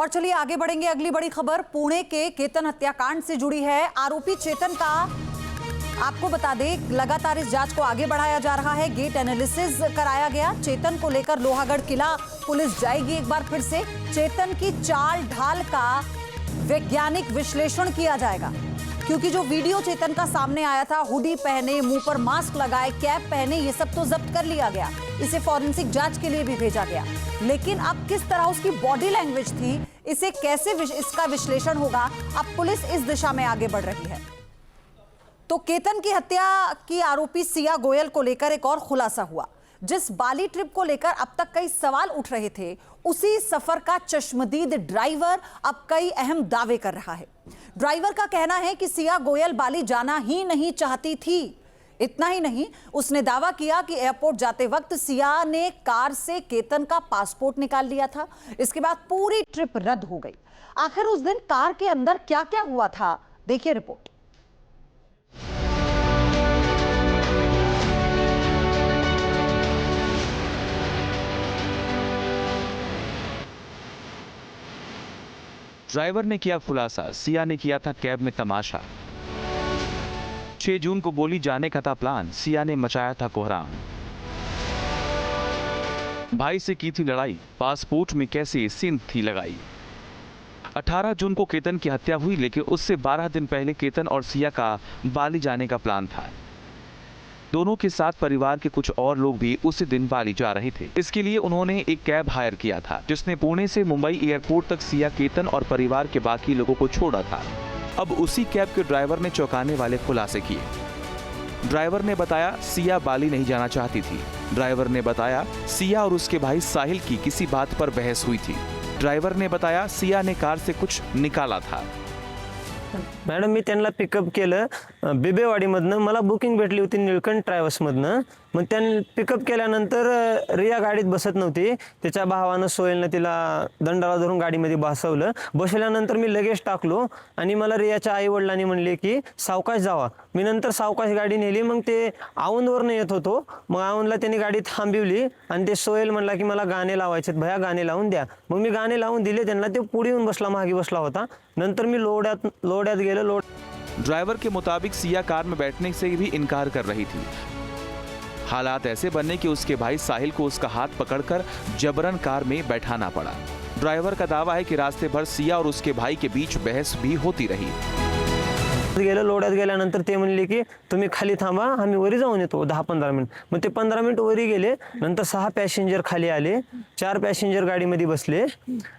और चलिए आगे बढ़ेंगे। अगली बड़ी खबर पुणे के केतन हत्याकांड से जुड़ी है। आरोपी चेतन का आपको बता दें, लगातार इस जांच को आगे बढ़ाया जा रहा है। गेट एनालिसिस कराया गया। चेतन को लेकर लोहागढ़ किला पुलिस जाएगी एक बार फिर से। चेतन की चाल ढाल का वैज्ञानिक विश्लेषण किया जाएगा, क्योंकि जो वीडियो चेतन का सामने आया था, हुडी पहने, मुंह पर मास्क लगाए, कैप पहने, ये सब तो जब्त कर लिया गया। इसे फॉरेंसिक जांच के लिए भी भेजा गया। लेकिन अब किस तरह उसकी बॉडी लैंग्वेज थी, इसे कैसे इसका विश्लेषण होगा, अब पुलिस इस दिशा में आगे बढ़ रही है। तो केतन की हत्या की आरोपी सिया गोयल को लेकर एक और खुलासा हुआ। जिस बाली ट्रिप को लेकर अब तक कई सवाल उठ रहे थे, उसी सफर का चश्मदीद ड्राइवर अब कई अहम दावे कर रहा है। ड्राइवर का कहना है कि सिया गोयल बाली जाना ही नहीं चाहती थी। इतना ही नहीं, उसने दावा किया कि एयरपोर्ट जाते वक्त सिया ने कार से केतन का पासपोर्ट निकाल लिया था। इसके बाद पूरी ट्रिप रद्द हो गई। आखिर उस दिन कार के अंदर क्या क्या हुआ था, देखिए रिपोर्ट। ड्राइवर ने किया खुलासा, सिया ने किया था कैब में तमाशा। 6 जून को बोली जाने का था प्लान, सिया ने मचाया था कोहराम। भाई से की थी लड़ाई, पासपोर्ट में कैसे सीन थी लगाई। 18 जून को केतन की हत्या हुई, लेकिन उससे 12 दिन पहले केतन और सिया का बाली जाने का प्लान था। दोनों के साथ परिवार के कुछ और लोग भी उसी दिन बाली जा रहे थे। इसके लिए उन्होंने एक कैब हायर किया था, जिसने पुणे से मुंबई एयरपोर्ट तक सिया, केतन और परिवार के बाकी लोगों को छोड़ा था। अब उसी कैब के ड्राइवर ने चौंकाने वाले खुलासे किए। ड्राइवर ने बताया सिया बाली नहीं जाना चाहती थी। ड्राइवर ने बताया सिया और उसके भाई साहिल की किसी बात पर बहस हुई थी। ड्राइवर ने बताया सिया ने कार से कुछ निकाला था। मॅडम, मी त्यांना पिकअप केलं बिबेवाडीमधनं. मला बुकिंग भेटली होती निळकंठ ट्रॅव्हल्समधनं. मग त्यांनी पिकअप केल्यानंतर रिया गाडीत बसत नव्हती. त्याच्या भावानं सोहेलनं तिला दंडाला धरून गाडीमध्ये बसवलं. बसवल्यानंतर मी लगेच टाकलो आणि मला रियाच्या आई वडिलांनी म्हणले की सावकाश जावा. मी नंतर सावकाश गाडी नेली. मग ते औंधवरनं येत होतो. मग औंधला त्यांनी गाडी थांबवली आणि ते सोहेल म्हणला की मला गाणे लावायचे, भैया गाणे लावून द्या. मग मी गाणे लावून दिले त्यांना. ते पुढे येऊन बसला, मागे बसला होता. नंतर मी लोड्यात गेलो. ड्राइवर के मुताबिक सिया कार में बैठने से भी इनकार कर रही थी। हालात ऐसे बने कि उसके भाई साहिल को उसका हाथ पकड़कर जबरन कार में बैठाना पड़ा। ड्राइवर का दावा है कि रास्ते भर सिया और उसके भाई के बीच बहस भी होती रही। गेलं. लोड्यात गेल्यानंतर ते म्हणले की तुम्ही खाली थांबा, आम्ही वरी जाऊन येतो 10-15 मिनिट. मग ते 15 मिनिट वरी गेले. नंतर 6 पॅसेंजर खाली आले. 4 पॅसेंजर गाडीमध्ये बसले.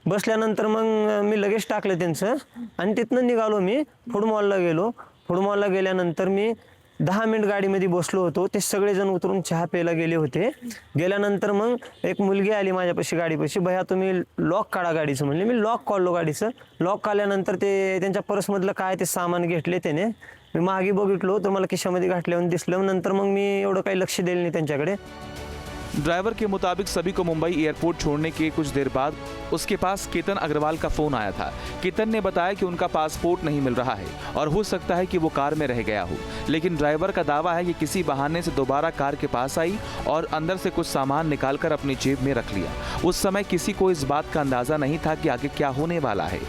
बसल्यानंतर मग मी लगेच टाकलं त्यांचं आणि तिथनं निघालो. मी फूड मॉलला गेलो. फूड मॉलला गेल्यानंतर मी 10 मिनिट गाडीमध्ये बसलो होतो. ते सगळेजण उतरून चहा प्यायला गेले होते. गेल्यानंतर मग एक मुलगी आली माझ्यापाशी गाडीपाशी. भैया तुम्ही लॉक काढा गाडीचं म्हणले. मी लॉक काढलो गाडीचं. लॉक काढल्यानंतर ते त्यांच्या पर्समधलं काय ते सामान घेतले त्याने. मी मागे बघितलो तर मला खिशामध्ये घातल्यावर दिसलं. नंतर मग मी एवढं काही लक्ष दिलं नाही त्यांच्याकडे. ड्राइवर के मुताबिक सभी को मुंबई एयरपोर्ट छोड़ने के कुछ देर बाद उसके पास केतन अग्रवाल का फोन आया था। केतन ने बताया कि उनका पासपोर्ट नहीं मिल रहा है और हो सकता है कि वो कार में रह गया हो। लेकिन ड्राइवर का दावा है कि किसी बहाने से दोबारा कार के पास आई और अंदर से कुछ सामान निकालकर अपनी जेब में रख लिया। उस समय किसी को इस बात का अंदाजा नहीं था कि आगे क्या होने वाला है।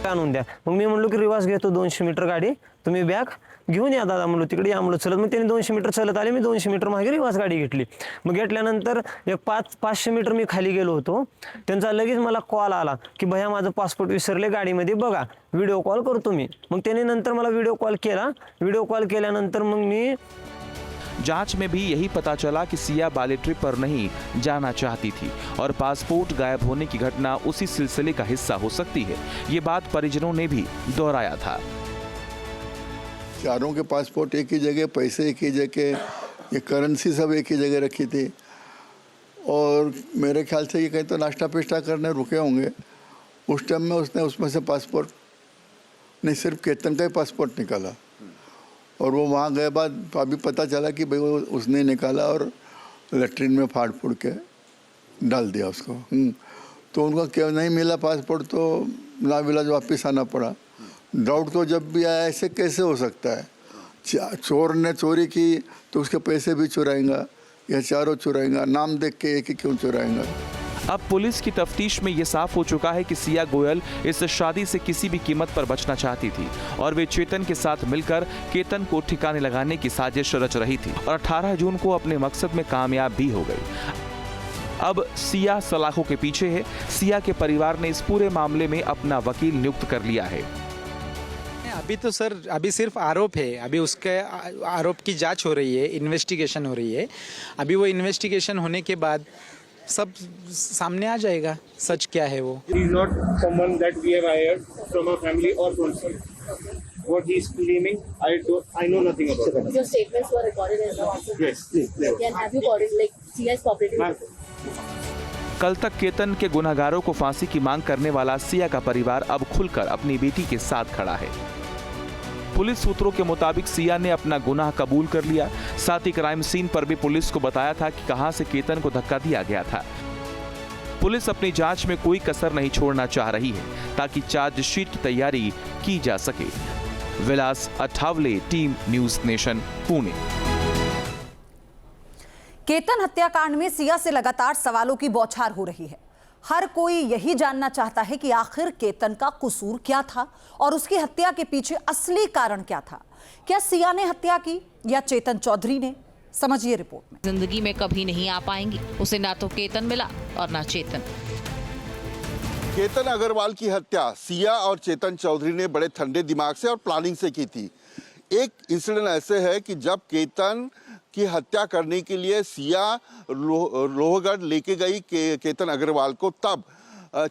आणून द्या. मग मी म्हणलो की रिवाज घेतो 200 मीटर गाडी, तुम्ही बॅग घेऊन या दादा म्हणलो, तिकडे या म्हणलो चलत. मग त्यांनी 200 मीटर चलत आले. मी 200 मीटर मागे रिवाज गाडी घेतली. मग घेतल्यानंतर एक 500 मीटर मी खाली गेलो होतो. त्यांचा लगेच मला कॉल आला की भैया माझं पासपोर्ट विसरले, गाडीमध्ये बघा, व्हिडिओ कॉल करतो मी. मग त्यांनी नंतर मला व्हिडिओ कॉल केला. व्हिडिओ कॉल केल्यानंतर मग मी जांच में भी यही पता चला कि सिया बाली ट्रिप पर नहीं जाना चाहती थी और पासपोर्ट गायब होने की घटना उसी सिलसिले का हिस्सा हो सकती है। ये बात परिजनों ने भी दोहराया था। चारों के पासपोर्ट एक ही जगह, पैसे एक ही जगह, ये करेंसी सब एक ही जगह रखी थी। और मेरे ख्याल से ये कहीं तो नाश्ता पेस्टा करने रुके होंगे। उस टाइम में उसने उसमें से पासपोर्ट नहीं, सिर्फ केतन का ही पासपोर्ट निकाला। और वो वहाँ गए बाद तो अभी पता चला कि भाई वो उसने निकाला और लेट्रिन में फाड़ फूड़ के डाल दिया उसको। तो उनका क्या नहीं मिला पासपोर्ट, तो नाविलाज वापस आना पड़ा। डाउट तो जब भी आया ऐसे कैसे हो सकता है, चोर ने चोरी की तो उसके पैसे भी चुराएगा या चारों चुराएगा, नाम देख के एक ही क्यों चुराएगा। अब पुलिस की तफ्तीश में ये साफ हो चुका है कि सिया गोयल इस शादी से किसी भी कीमत पर बचना चाहती थी और वे चेतन के साथ मिलकर केतन को ठिकाने लगाने की साजिश रच रही थी और 18 जून को अपने मकसद में कामयाब भी हो गई। अब सिया सलाखों के पीछे है। सिया के परिवार ने इस पूरे मामले में अपना वकील नियुक्त कर लिया है। अभी तो सर अभी सिर्फ आरोप है, अभी उसके आरोप की जांच हो रही है, इन्वेस्टिगेशन हो रही है। अभी वो इन्वेस्टिगेशन होने के बाद सब सामने आ जाएगा सच क्या है वो। He is not someone that we have hired from our family or from what he is claiming. I know nothing about it. Your statements were recorded as well. Yes, yes. Then have you cooperated, like Sia is cooperating with it? कल तक केतन के गुनहगारों को फांसी की मांग करने वाला सिया का परिवार अब खुलकर अपनी बेटी के साथ खड़ा है। पुलिस सूत्रों के मुताबिक सिया ने अपना गुनाह कबूल कर लिया। साथ ही क्राइम सीन पर भी पुलिस को बताया था कि कहां से केतन को धक्का दिया गया था। पुलिस अपनी जांच में कोई कसर नहीं छोड़ना चाह रही है ताकि चार्जशीट की तैयारी की जा सके। Vilas Athawale, team News Nation, Pune. Ketan हत्याकांड में सिया से लगातार सवालों की बौछार हो रही है। हर कोई यही जानना चाहता है कि आखिर केतन का कसूर क्या था और उसकी हत्या के पीछे असली कारण क्या था। क्या सिया ने हत्या की या चेतन चौधरी ने? समझिए रिपोर्ट में। जिंदगी में कभी नहीं आ पाएंगी। उसे ना तो केतन मिला और ना चेतन। केतन अग्रवाल की हत्या सिया और चेतन चौधरी ने बड़े ठंडे दिमाग से और प्लानिंग से की थी। एक इंसिडेंट ऐसे है कि जब केतन की हत्या करने के लिए सिया लोहगढ़ लेके गई केतन अग्रवाल को, तब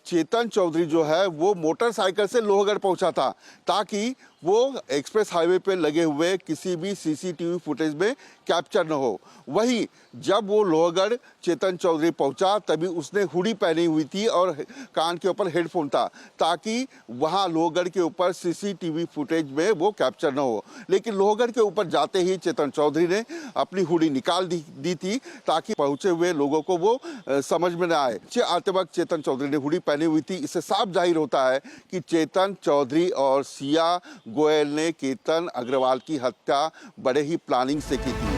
चेतन चौधरी जो है वो मोटरसाइकिल से लोहगढ़ पहुंचा था ताकि वो एक्सप्रेस हाईवे पे लगे हुए किसी भी सीसीटीवी फुटेज में कैप्चर न हो। वहीं जब वो लोहगढ़ चेतन चौधरी पहुंचा तभी उसने हुडी पहनी हुई थी और कान के ऊपर हेडफोन था ताकि वहां लोहगढ़ के ऊपर सीसीटीवी फुटेज में वो कैप्चर न हो। लेकिन लोहगढ़ के ऊपर जाते ही चेतन चौधरी ने अपनी हुडी निकाल दी थी ताकि पहुंचे हुए लोगों को वो समझ में न आए। आते वक्त चेतन चौधरी ने हुडी पहनी हुई थी। इससे साफ जाहिर होता है कि चेतन चौधरी और सिया गोयल ने केतन अग्रवाल की हत्या बड़े ही प्लानिंग से की थी।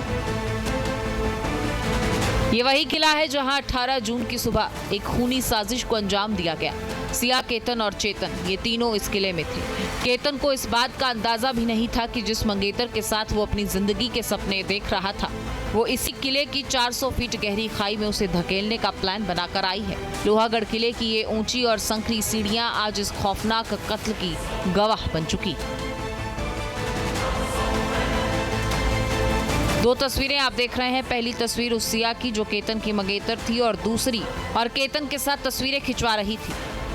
ये वही किला है जहां 18 जून की सुबह एक खूनी साजिश को अंजाम दिया गया। सिया, केतन और चेतन ये तीनों इस किले में थे। केतन को इस बात का अंदाजा भी नहीं था कि जिस मंगेतर के साथ वो अपनी जिंदगी के सपने देख रहा था वो इसी किले की 400 फीट गहरी खाई में उसे धकेलने का प्लान बनाकर आई है। लोहागढ़ किले की ये ऊंची और संकरी सीढ़ियां आज इस खौफनाक कत्ल की गवाह बन चुकी। दो तस्वीरें आप देख रहे हैं। पहली तस्वीर उस सिया की जो केतन की मंगेतर थी और दूसरी और केतन के साथ तस्वीरें खिंचवा रही थी,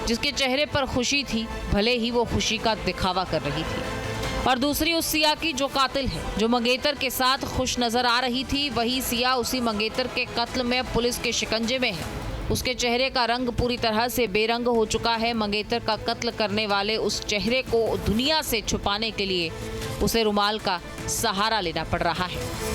जिसके चेहरे पर खुशी थी, भले ही वो खुशी का दिखावा कर रही थी। और दूसरी उस सिया की जो कातिल है, जो मंगेतर के साथ खुश नजर आ रही थी। वही सिया उसी मंगेतर के कत्ल में पुलिस के शिकंजे में है। उसके चेहरे का रंग पूरी तरह से बेरंग हो चुका है। मंगेतर का कत्ल करने वाले उस चेहरे को दुनिया से छुपाने के लिए उसे रुमाल का सहारा लेना पड़ रहा है।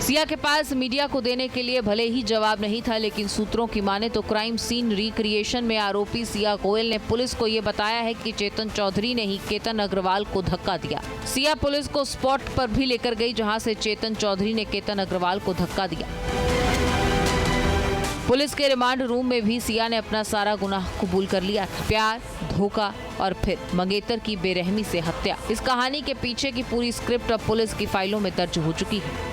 सिया के पास मीडिया को देने के लिए भले ही जवाब नहीं था, लेकिन सूत्रों की माने तो क्राइम सीन रिक्रिएशन में आरोपी सिया गोयल ने पुलिस को ये बताया है कि चेतन चौधरी ने ही केतन अग्रवाल को धक्का दिया। सिया पुलिस को स्पॉट पर भी लेकर गई जहां से चेतन चौधरी ने केतन अग्रवाल को धक्का दिया। पुलिस के रिमांड रूम में भी सिया ने अपना सारा गुनाह कबूल कर लिया था। प्यार, धोखा और फिर मंगेतर की बेरहमी से हत्या। इस कहानी के पीछे की पूरी स्क्रिप्ट अब पुलिस की फाइलों में दर्ज हो चुकी है।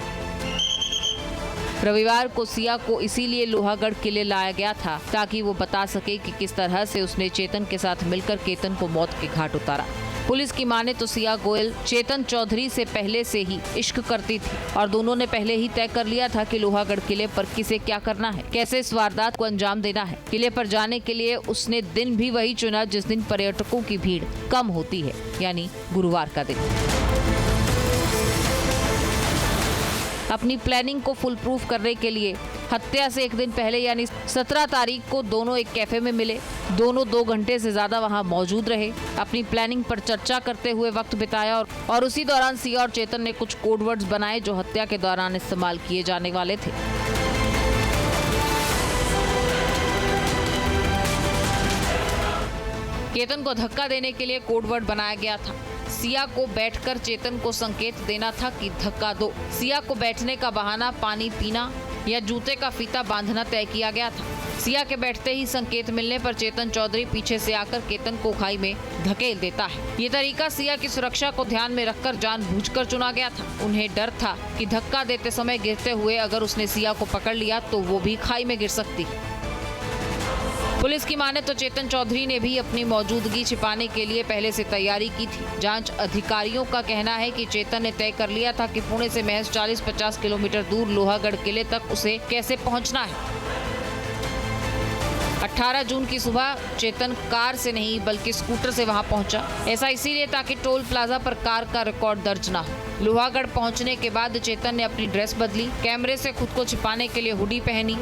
रविवार को सिया को इसीलिए लोहागढ़ किले लाया गया था ताकि वो बता सके कि किस तरह से उसने चेतन के साथ मिलकर केतन को मौत के घाट उतारा। पुलिस की माने तो सिया गोयल चेतन चौधरी से पहले से ही इश्क करती थी और दोनों ने पहले ही तय कर लिया था कि लोहागढ़ किले पर किसे क्या करना है, कैसे इस वारदात को अंजाम देना है। किले पर जाने के लिए उसने दिन भी वही चुना जिस दिन पर्यटकों की भीड़ कम होती है, यानी गुरुवार का दिन। अपनी प्लानिंग को फुल प्रूफ करने के लिए हत्या से एक दिन पहले यानी 17 तारीख को दोनों एक कैफे में मिले। दोनों 2 घंटे से ज्यादा वहां मौजूद रहे, अपनी प्लानिंग पर चर्चा करते हुए वक्त बिताया और उसी दौरान सिया और चेतन ने कुछ कोड वर्ड्स बनाए जो हत्या के दौरान इस्तेमाल किए जाने वाले थे। चेतन को धक्का देने के लिए कोड वर्ड बनाया गया था। सिया को बैठकर चेतन को संकेत देना था कि धक्का दो। सिया को बैठने का बहाना पानी पीना या जूते का फीता बांधना तय किया गया था। सिया के बैठते ही संकेत मिलने पर चेतन चौधरी पीछे से आकर केतन को खाई में धकेल देता है। ये तरीका सिया की सुरक्षा को ध्यान में रखकर जानबूझकर चुना गया था। उन्हें डर था कि धक्का देते समय गिरते हुए अगर उसने सिया को पकड़ लिया तो वो भी खाई में गिर सकती। पुलिस की माने तो चेतन चौधरी ने भी अपनी मौजूदगी छिपाने के लिए पहले से तैयारी की थी। जांच अधिकारियों का कहना है कि चेतन ने तय कर लिया था कि पुणे से महज 40-50 किलोमीटर दूर लोहागढ़ किले तक उसे कैसे पहुंचना है। 18 जून की सुबह चेतन कार से नहीं बल्कि स्कूटर से वहां पहुंचा। ऐसा इसीलिए ताकि टोल प्लाजा पर कार का रिकॉर्ड दर्ज ना हो। लोहागढ़ पहुंचने के बाद चेतन ने अपनी ड्रेस बदली, कैमरे से खुद को छिपाने के लिए हुडी पहनी।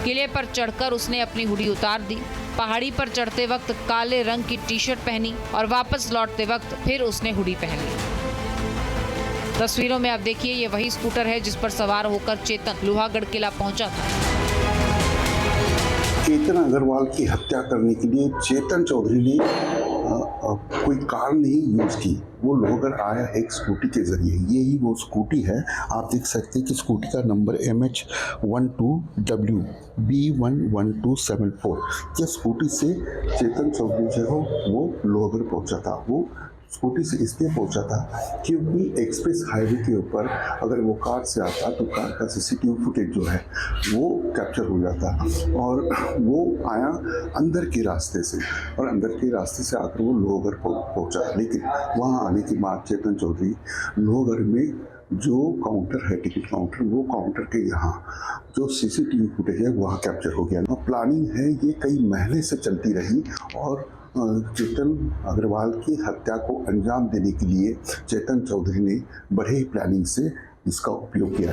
किले पर चढ़कर उसने अपनी हुडी उतार दी। पहाड़ी पर चढ़ते वक्त काले रंग की टी-शर्ट पहनी और वापस लौटते वक्त फिर उसने हुडी पहन ली। तस्वीरों में आप देखिए, ये वही स्कूटर है जिस पर सवार होकर चेतन लोहागढ़ किला पहुंचा था। केतन अग्रवाल की हत्या करने के लिए चेतन चौधरी ने कोई कार नहीं यूज की। वो लोहागढ़ आया एक स्कूटी के जरिए। यही वो स्कूटी है, आप देख सकते हैं कि स्कूटी का नंबर MH12W B11274। ये स्कूटी से चेतन चौधरी जो है वो लोहागढ़ पहुंचा था। वो स्कूटी से इसलिए पहुंचा था क्योंकि एक्सप्रेस हाईवे के ऊपर अगर वो कार से आता तो कार का CCTV फुटेज जो है वो कैप्चर हो जाता और वो आया अंदर के रास्ते से और अंदर के रास्ते से आकर वो लोहागढ़ पहुंचा। लेकिन वहाँ आने के बाद चेतन चौधरी लोहागढ़ में जो काउंटर है, टिकट काउंटर, वो काउंटर के यहाँ जो CCTV फुटेज है वहाँ कैप्चर हो गया। प्लानिंग है ये कई महीने से चलती रही और चेतन अग्रवाल की हत्या को अंजाम देने के लिए चेतन चौधरी ने बड़े ही प्लानिंग से इसका उपयोग किया।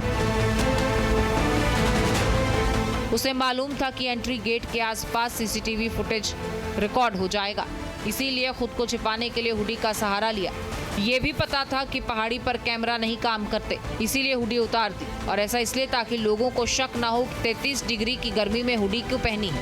उसे मालूम था कि एंट्री गेट के आसपास CCTV फुटेज रिकॉर्ड हो जाएगा, इसीलिए खुद को छिपाने के लिए हुडी का सहारा लिया। ये भी पता था कि पहाड़ी पर कैमरा नहीं काम करते, इसीलिए हुडी उतार दी और ऐसा इसलिए ताकि लोगों को शक ना हो कि 33 डिग्री की गर्मी में हुडी क्यों पहनी है।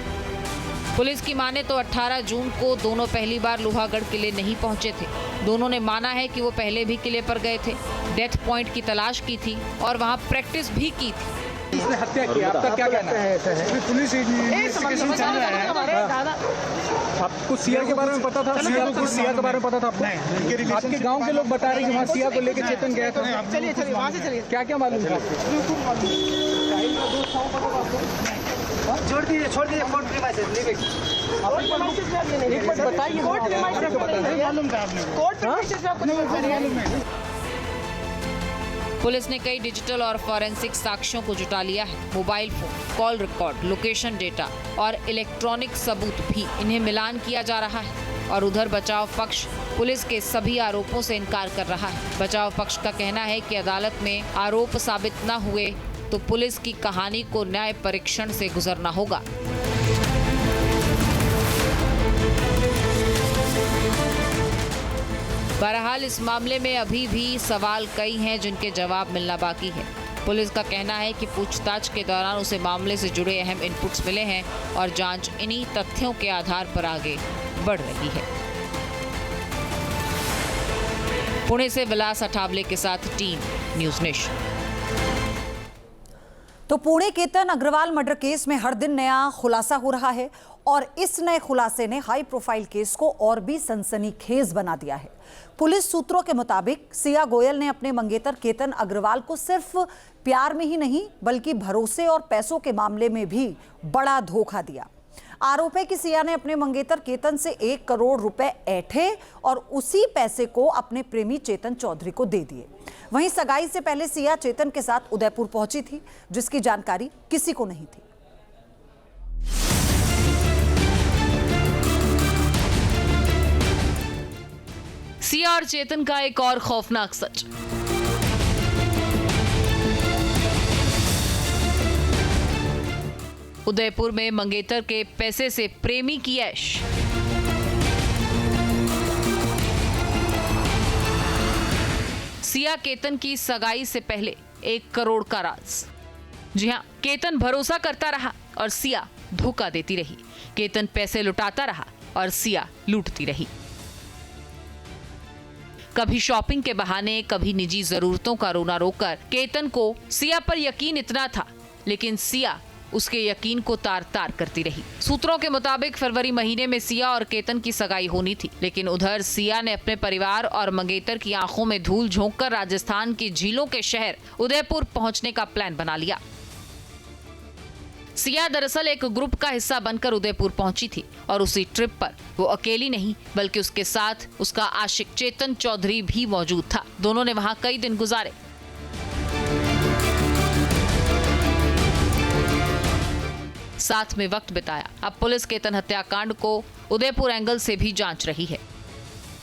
पुलिस की माने तो 18 जून को दोनों पहली बार लोहागढ़ किले नहीं पहुंचे थे। दोनों ने माना है कि वो पहले भी किले पर गए थे, डेथ पॉइंट की तलाश की थी और वहां प्रैक्टिस भी की थी। इसने हत्या किया, आपका क्या कहना है? पुलिस इन्वेस्टिगेशन चल रहा है। आपको सिया के बारे में पता था? सिया के बारे में पता था आपको? आपके गांव के लोग बता रहे हैं कि वहाँ सिया को लेकर चेतन गया था। चलिए वहाँ से चलिए। क्या क्या मालूम था? छोड़ दीजिए कोर्ट प्रीमाइसेस लीव इट। एक बात बताइए, कोर्ट प्रीमाइसेस मालूम था आपने? कोर्ट प्रीमाइसेस आपको मालूम है? पुलिस ने कई डिजिटल और फॉरेंसिक साक्ष्यों को जुटा लिया है। Mobile phone, call record, location data और इलेक्ट्रॉनिक सबूत भी इन्हें मिलान किया जा रहा है। और उधर बचाव पक्ष पुलिस के सभी आरोपों से इनकार कर रहा है। बचाव पक्ष का कहना है कि अदालत में आरोप साबित न हुए तो पुलिस की कहानी को न्याय परीक्षण से गुजरना होगा। बहरहाल इस मामले में अभी भी सवाल कई हैं जिनके जवाब मिलना बाकी है। पुलिस का कहना है कि पूछताछ के दौरान उसे मामले से जुड़े अहम इनपुट्स मिले हैं और जांच इन्हीं तथ्यों के आधार पर आगे बढ़ रही है। पुणे से विलास अठावले के साथ टीम न्यूज़ नेशन। तो पुणे केतन अग्रवाल मर्डर केस में हर दिन नया खुलासा हो रहा है और इस नए खुलासे ने हाई प्रोफाइल केस को और भी सनसनीखेज बना दिया है। पुलिस सूत्रों के मुताबिक सिया गोयल ने अपने मंगेतर केतन अग्रवाल को सिर्फ प्यार में ही नहीं बल्कि भरोसे और पैसों के मामले में भी बड़ा धोखा दिया। आरोप है कि सिया ने अपने मंगेतर केतन से 1 करोड़ रुपए ऐंठे और उसी पैसे को अपने प्रेमी चेतन चौधरी को दे दिए। वहीं सगाई से पहले सिया चेतन के साथ उदयपुर पहुंची थी, जिसकी जानकारी किसी को नहीं थी। सिया और चेतन का एक और खौफनाक सच। उदयपुर में मंगेतर के पैसे से प्रेमी की ऐश। सिया केतन की सगाई से पहले 1 करोड़ का राज। जी हां, केतन भरोसा करता रहा और सिया धोखा देती रही। केतन पैसे लुटाता रहा और सिया लूटती रही। कभी शॉपिंग के बहाने, कभी निजी जरूरतों का रोना रोकर केतन को सिया पर यकीन इतना था, लेकिन सिया उसके यकीन को तार तार करती रही। सूत्रों के मुताबिक फरवरी महीने में सिया और केतन की सगाई होनी थी, लेकिन उधर सिया ने अपने परिवार और मंगेतर की आंखों में धूल झोंककर राजस्थान की झीलों के शहर उदयपुर पहुंचने का प्लान बना लिया। सिया दरअसल एक ग्रुप का हिस्सा बनकर उदयपुर पहुंची थी और उसी ट्रिप पर वो अकेली नहीं बल्कि उसके साथ उसका आशिक चेतन चौधरी भी मौजूद था। दोनों ने वहां कई दिन गुजारे। साथ में वक्त बिताया। अब पुलिस केतन हत्याकांड को उदयपुर एंगल से भी जांच रही है।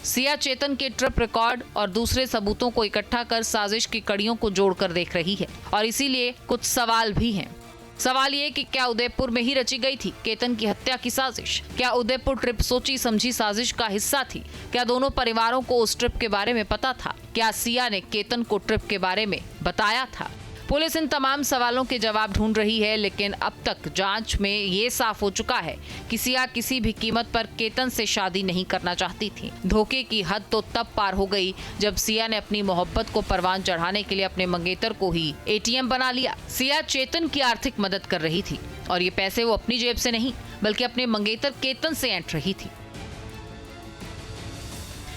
सिया चेतन के ट्रिप रिकॉर्ड और दूसरे सबूतों को इकट्ठा कर साजिश की कड़ियों को जोड़कर देख रही है और इसीलिए कुछ सवाल भी हैं। सवाल ये कि क्या उदयपुर में ही रची गई थी केतन की हत्या की साजिश? क्या उदयपुर ट्रिप सोची समझी साजिश का हिस्सा थी? क्या दोनों परिवारों को उस ट्रिप के बारे में पता था? क्या सिया ने केतन को ट्रिप के बारे में बताया था? पुलिस इन तमाम सवालों के जवाब ढूंढ रही है, लेकिन अब तक जांच में ये साफ हो चुका है कि सिया किसी भी कीमत पर केतन से शादी नहीं करना चाहती थी। धोखे की हद तो तब पार हो गई जब सिया ने अपनी मोहब्बत को परवान चढ़ाने के लिए अपने मंगेतर को ही एटीएम बना लिया। सिया चेतन की आर्थिक मदद कर रही थी और ये पैसे वो अपनी जेब से नहीं बल्कि अपने मंगेतर केतन से ऐंठ रही थी।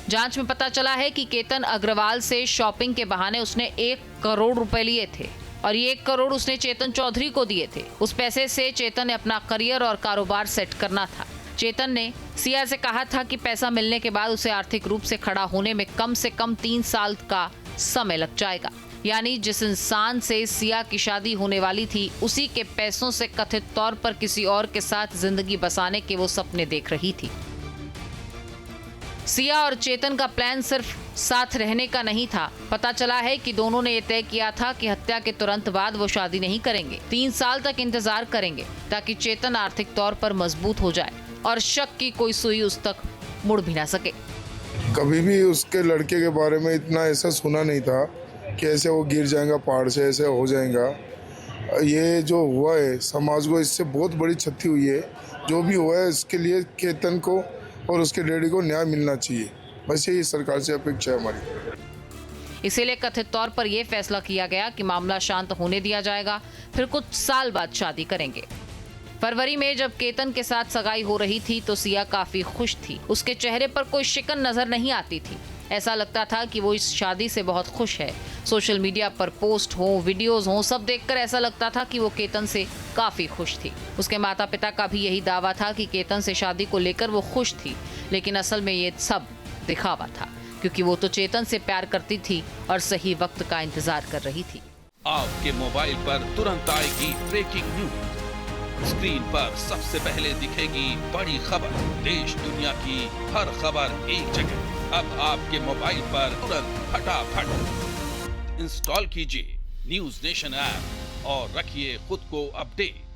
जांच में पता चला है कि केतन अग्रवाल से शॉपिंग के बहाने उसने 1 करोड़ रुपए लिए थे और ये 1 करोड़ उसने चेतन चौधरी को दिए थे। उस पैसे से चेतन ने अपना करियर और कारोबार सेट करना था। चेतन ने सिया से कहा था कि पैसा मिलने के बाद उसे आर्थिक रूप से खड़ा होने में कम से कम 3 साल का समय लग जाएगा। यानी जिस इंसान से सिया की शादी होने वाली थी उसी के पैसों से कथित तौर पर किसी और के साथ जिंदगी बसाने के वो सपने देख रही थी। सिया और चेतन का प्लान सिर्फ साथ रहने का नहीं था। पता चला है कि दोनों ने यह तय किया था कि हत्या के तुरंत बाद वो शादी नहीं करेंगे। 3 साल तक इंतजार करेंगे ताकि चेतन आर्थिक तौर पर मजबूत हो जाए और शक की कोई सुई उस तक मुड़ भी ना सके। कभी भी उसके लड़के के बारे में इतना ऐसा सुना नहीं था कि ऐसे वो गिर जाएगा पहाड़ से, ऐसे हो जाएगा। ये जो हुआ है समाज को इससे बहुत बड़ी क्षति हुई है। जो भी हुआ है इसके लिए केतन को और उसके डैडी को न्याय मिलना चाहिए, बस यही सरकार से अपेक्षा है हमारी। इसीलिए कथित तौर पर यह फैसला किया गया कि मामला शांत होने दिया जाएगा, फिर कुछ साल बाद शादी करेंगे। फरवरी में जब केतन के साथ सगाई हो रही थी तो सिया काफी खुश थी। उसके चेहरे पर कोई शिकन नजर नहीं आती थी। ऐसा लगता था कि वो इस शादी से बहुत खुश है। सोशल मीडिया पर पोस्ट हो, वीडियोस हो, सब देखकर ऐसा लगता था कि वो केतन से काफी खुश थी। उसके माता पिता का भी यही दावा था कि केतन से शादी को लेकर वो खुश थी, लेकिन असल में ये सब दिखावा था, क्योंकि वो तो चेतन से प्यार करती थी और सही वक्त का इंतजार कर रही थी। आपके मोबाइल पर तुरंत आएगी ब्रेकिंग न्यूज। स्क्रीन पर सबसे पहले दिखेगी बड़ी खबर। देश दुनिया की हर खबर एक जगह। अब आपके मोबाइल पर तुरंत फटाफट इंस्टॉल कीजिए न्यूज़ नेशन ऐप और रखिए खुद को अपडेट।